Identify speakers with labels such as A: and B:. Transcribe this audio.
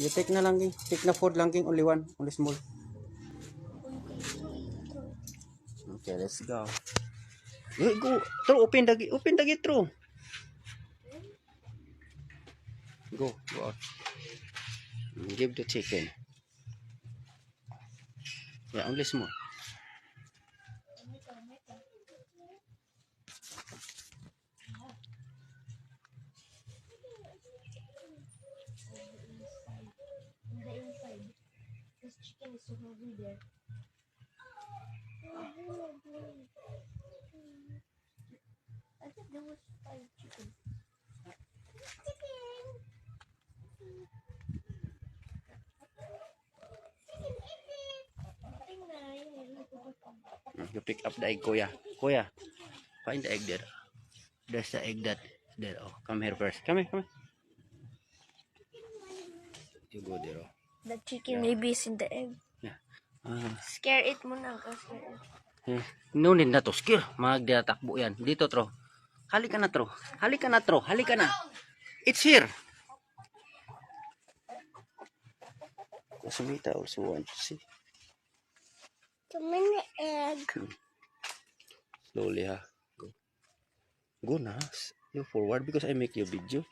A: You take na lang, King. Take na food lang, King. Only one. Only small. Okay, let's go. Go. Throw. Open the gate. Open the gate, throw. Go. Go out. Give the chicken. Yeah, only small.
B: This chicken is over there. I think there was 5 chicken. Chicken!
A: You pick up the egg, Kuya. Kuya, find the egg there. There's the egg that there. Oh, come here first. Come here, come here. You go there. Oh.
B: The chicken maybe is in the egg.
A: Yeah.
B: Scare it muna. Scare it.
A: No need na to. Scare. Magdatakbo yan. Dito, Tro. Halika na, Tro. Halika na, Tro. Halika na. It's here. Sumita also want to see.
B: Too many egg.
A: Slowly, ha. Go. Go na. You forward because I make you video.